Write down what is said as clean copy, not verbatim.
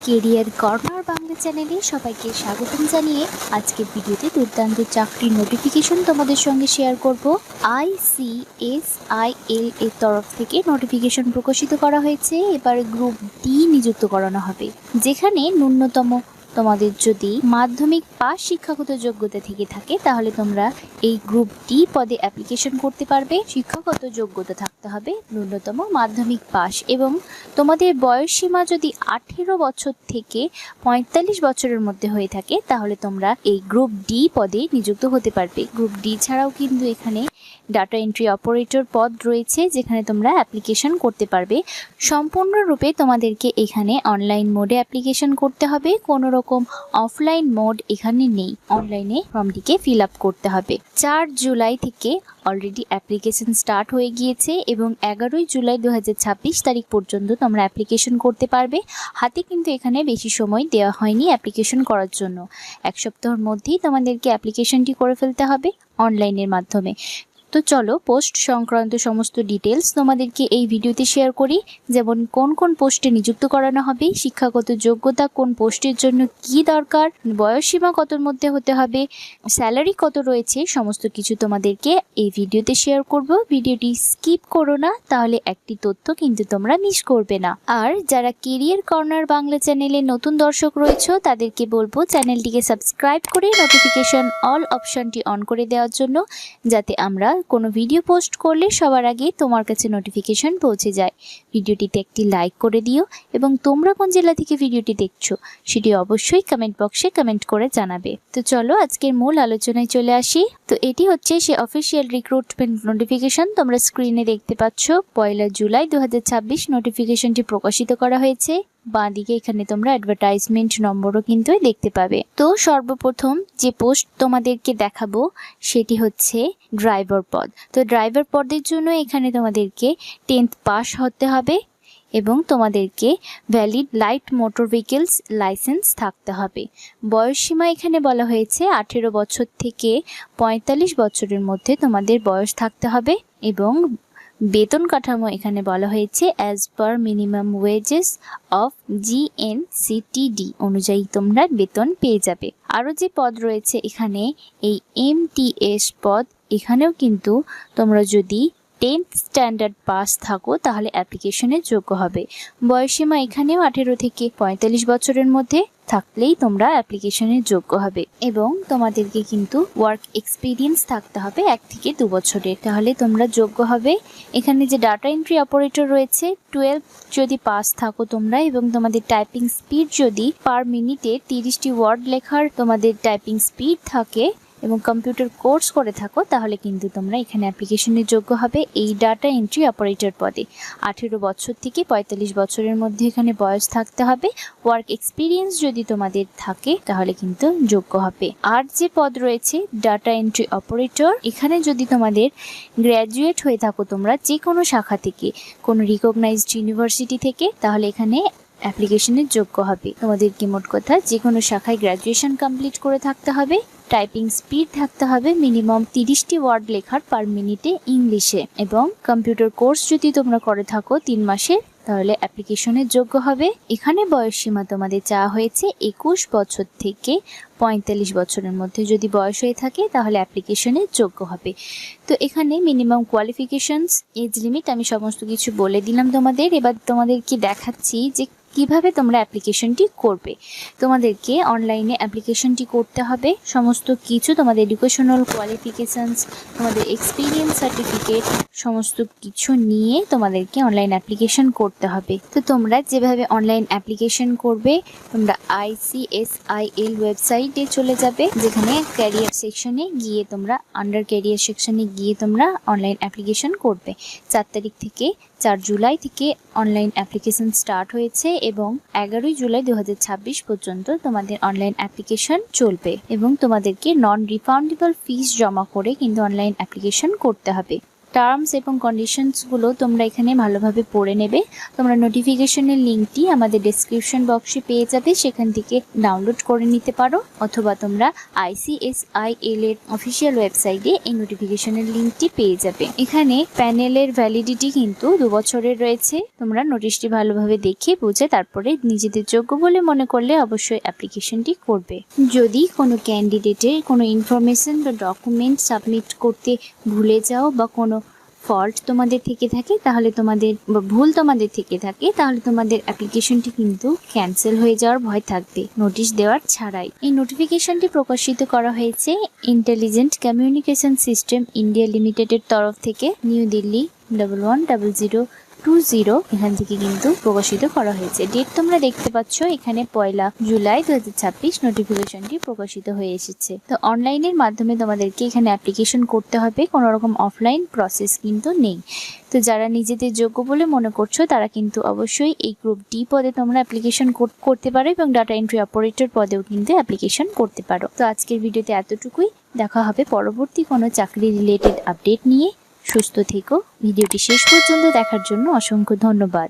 Career corner Bangla চ্যানেলে সবাইকে স্বাগতম জানিয়ে আজকের ভিডিওতে দুর্দান্ত চাকরির নোটিফিকেশন তোমাদের সঙ্গে শেয়ার করব। ICSIL এর তরফ থেকে নোটিফিকেশন প্রকাশিত করা হয়েছে। এবার গ্রুপ ডি নিযুক্ত করানো হবে, যেখানে ন্যূনতম তোমাদের যদি মাধ্যমিক পাস শিক্ষাগত যোগ্যতা থেকে থাকে তাহলে তোমরা এই গ্রুপ ডি পদে অ্যাপ্লিকেশন করতে পারবে। শিক্ষাগত যোগ্যতা থাকতে হবে ন্যূনতম মাধ্যমিক পাস, এবং তোমাদের বয়স সীমা যদি 18 বছর থেকে 45 বছরের মধ্যে হয়ে থাকে তাহলে তোমরা এই গ্রুপ ডি পদে নিযুক্ত হতে পারবে। গ্রুপ ডি ছাড়াও কিন্তু এখানে ডাটা এন্ট্রি অপারেটর পদ রয়েছে, যেখানে তোমরা অ্যাপ্লিকেশন করতে পারবে। সম্পূর্ণরূপে তোমাদেরকে এখানে অনলাইন মোডে অ্যাপ্লিকেশন করতে হবে, কোনো রকম অফলাইন মোড এখানে নেই। অনলাইনে ফর্মটিকে ফিল আপ করতে হবে। 4 জুলাই থেকে অলরেডি অ্যাপ্লিকেশন স্টার্ট হয়ে গিয়েছে এবং 11 জুলাই 2026 তারিখ পর্যন্ত তোমরা অ্যাপ্লিকেশন করতে পারবে। হাতে কিন্তু এখানে বেশি সময় দেওয়া হয়নি অ্যাপ্লিকেশন করার জন্য। এক সপ্তাহের মধ্যেই তোমাদেরকে অ্যাপ্লিকেশনটি করে ফেলতে হবে অনলাইনের মাধ্যমে। তো চলো পোস্ট সংক্রান্ত সমস্ত ডিটেলস তোমাদেরকে এই ভিডিওতে শেয়ার করি, যেমন কোন কোন পোস্টে নিযুক্ত করানো হবে, শিক্ষাগত যোগ্যতা কোন পোস্টের জন্য কি দরকার, বয়সসীমা কতর মধ্যে হতে হবে, স্যালারি কত রয়েছে, সমস্ত কিছু তোমাদেরকে এই ভিডিওতে শেয়ার করব। ভিডিওটি স্কিপ করো না, তাহলে একটি তথ্য কিন্তু তোমরা মিস করবে না। আর যারা কেরিয়ার কর্নার বাংলা চ্যানেলে নতুন দর্শক রয়েছে তাদেরকে বলবো চ্যানেলটিকে সাবস্ক্রাইব করে নোটিফিকেশন অল অপশনটি অন করে দেওয়ার জন্য, যাতে আমরা কোনো ভিডিও পোস্ট করলে সবার আগে তোমার কাছে নোটিফিকেশন পৌঁছে যায়। ভিডিওটিতে একটি লাইক করে দিও এবং তোমরা কোন জেলা থেকে ভিডিওটি দেখছো সেটি অবশ্যই কমেন্ট বক্সে কমেন্ট করে জানাবে। তো চলো আজকের মূল আলোচনায় চলে আসি। তো এটি হচ্ছে সে অফিসিয়াল রিক্রুটমেন্ট নোটিফিকেশন। তোমরা স্ক্রিনে দেখতে পাচ্ছ 1 জুলাই 2026 নোটিফিকেশনটি প্রকাশিত করা হয়েছে। বাঁদিকে এখানে তোমরা অ্যাডভার্টাইজমেন্ট নম্বরও কিন্তু দেখতে পাবে। তো সর্বপ্রথম যে পোস্ট তোমাদেরকে দেখাবো সেটি হচ্ছে ড্রাইভার পদ। তো ড্রাইভার পদের জন্য এখানে তোমাদেরকে 10th পাস হতে হবে এবং তোমাদেরকে valid light motor vehicles licence থাকতে হবে। বয়সসীমা এখানে বলা হয়েছে 18 বছর থেকে 45 বছরের মধ্যে তোমাদের বয়স থাকতে হবে, এবং বেতন কাঠামো এখানে বলা হয়েছে as per minimum wages of GNCTD অনুযায়ী তোমরা বেতন পেয়ে যাবে। আরও যে পদ রয়েছে এখানে এই MTS পদ, এখানেও কিন্তু তোমরা যদি 10th স্ট্যান্ডার্ড পাস থাকো তাহলে অ্যাপ্লিকেশনের যোগ্য হবে। বয়সসীমা এখানেও 18 থেকে 45 বছরের মধ্যে থাকলেই তোমরা অ্যাপ্লিকেশনের যোগ্য হবে, এবং তোমাদেরকে কিন্তু ওয়ার্ক এক্সপিরিয়েন্স থাকতে হবে 1 থেকে 2 বছরের, তাহলে তোমরা যোগ্য হবে। এখানে যে ডাটা এন্ট্রি অপারেটর রয়েছে 12 যদি পাস থাকো তোমরা, এবং তোমাদের টাইপিং স্পিড যদি পার মিনিটে 30টি ওয়ার্ড লেখার তোমাদের টাইপিং স্পিড থাকে এবং কম্পিউটার কোর্স করে থাকো তাহলে কিন্তু তোমরা এখানে অ্যাপ্লিকেশনের যোগ্য হবে এই ডাটা এন্ট্রি অপারেটর পদে। 18 বছর থেকে 45 বছরের মধ্যে এখানে বয়স থাকতে হবে। ওয়ার্ক এক্সপিরিয়েন্স যদি তোমাদের থাকে তাহলে কিন্তু যোগ্য হবে। আর যে পদ রয়েছে ডাটা এন্ট্রি অপারেটর, এখানে যদি তোমাদের গ্র্যাজুয়েট হয়ে থাকো তোমরা যে কোনো শাখা থেকে, কোনো রিকগনাইজড ইউনিভার্সিটি থেকে, তাহলে এখানে অ্যাপ্লিকেশনের যোগ্য হবে। তোমাদেরকে মোট কথা যে কোনো শাখায় গ্র্যাজুয়েশন কমপ্লিট করে থাকতে হবে, টাইপিং স্পিড থাকতে হবে মিনিমাম 30টি ওয়ার্ড লেখার পার মিনিটে ইংলিশে, এবং কম্পিউটার কোর্স যদি তোমরা করে থাকো 3 মাসের তাহলে অ্যাপ্লিকেশনের যোগ্য হবে। এখানে বয়সসীমা তোমাদের চাওয়া হয়েছে 21 বছর থেকে 45 বছরের মধ্যে যদি বয়স হয়ে থাকে তাহলে অ্যাপ্লিকেশনের যোগ্য হবে। তো এখানে মিনিমাম কোয়ালিফিকেশনস, এজ লিমিট আমি সমস্ত কিছু বলে দিলাম তোমাদের। এবার তোমাদেরকে দেখাচ্ছি যে কিভাবে তোমরা অ্যাপ্লিকেশনটি করবে। তোমাদেরকে অনলাইনে অ্যাপ্লিকেশনটি করতে হবে। সমস্ত কিছু তোমাদের এডুকেশনাল কোয়ালিফিকেশনস, তোমাদের এক্সপিরিয়েন্স সার্টিফিকেট সমস্ত কিছু নিয়ে তোমাদেরকে অনলাইন অ্যাপ্লিকেশন করতে হবে। তো তোমরা যেভাবে অনলাইন অ্যাপ্লিকেশন করবে, তোমরা ICSIL ওয়েবসাইটে চলে যাবে, যেখানে ক্যারিয়ার সেকশনে গিয়ে তোমরা আন্ডার ক্যারিয়ার সেকশনে গিয়ে তোমরা অনলাইন অ্যাপ্লিকেশন করবে। 4 তারিখ থেকে 4 জুলাই থেকে অনলাইন অ্যাপ্লিকেশন স্টার্ট হয়েছে এবং 11 জুলাই 2026 পর্যন্ত তোমাদের অনলাইন অ্যাপ্লিকেশন চলবে, এবং তোমাদেরকে নন রিফান্ডেবল ফিস জমা করে কিন্তু অনলাইন অ্যাপ্লিকেশন করতে হবে। টার্মস এবং কন্ডিশনসগুলো তোমরা এখানে ভালোভাবে পড়ে নেবে। তোমরা নোটিফিকেশনের লিঙ্কটি আমাদের ডেসক্রিপশন বক্সে পেয়ে যাবে, সেখান থেকে ডাউনলোড করে নিতে পারো, অথবা তোমরা ICSIL এর অফিসিয়াল ওয়েবসাইটে এই নোটিফিকেশনের লিঙ্কটি পেয়ে যাবে। এখানে প্যানেলের ভ্যালিডিটি কিন্তু 2 বছরের রয়েছে। তোমরা নোটিশটি ভালোভাবে দেখে বুঝে তারপরে নিজেদের যোগ্য বলে মনে করলে অবশ্যই অ্যাপ্লিকেশনটি করবে। যদি কোনো ক্যান্ডিডেটের কোনো ইনফরমেশন বা ডকুমেন্ট সাবমিট করতে ভুলে যাও বা কোনো ফল্ট তোমাদের থেকে থাকে তাহলে ভুল তোমাদের থেকে থাকে তাহলে তোমাদের অ্যাপ্লিকেশনটি কিন্তু ক্যান্সেল হয়ে যাওয়ার ভয় থাকবে নোটিশ দেওয়ার ছাড়াই। এই নোটিফিকেশনটি প্রকাশিত করা হয়েছে ইন্টেলিজেন্ট কমিউনিকেশন সিস্টেম ইন্ডিয়া লিমিটেডের তরফ থেকে, নিউ দিল্লি 110020 এখান থেকে কিন্তু প্রকাশিত করা হয়েছে। ডেট তোমরা দেখতে পাচ্ছ এখানে 1 জুলাই 2026 নোটিফিকেশনটি প্রকাশিত হয়ে এসেছে। তো অনলাইনের মাধ্যমে তোমাদেরকে এখানে অ্যাপ্লিকেশন করতে হবে, কোনো রকম অফলাইন প্রসেস কিন্তু নেই। তো যারা নিজেদের যোগ্য বলে মনে করছো তারা কিন্তু অবশ্যই এই গ্রুপ ডি পদে তোমরা অ্যাপ্লিকেশন করতে পারো এবং ডাটা এন্ট্রি অপারেটর পদেও কিন্তু অ্যাপ্লিকেশন করতে পারো। তো আজকের ভিডিওতে এতটুকুই। দেখা হবে পরবর্তী কোনো চাকরি রিলেটেড আপডেট নিয়ে। সুস্থ থেকো। ভিডিওটি শেষ পর্যন্ত দেখার জন্য অসংখ্য ধন্যবাদ।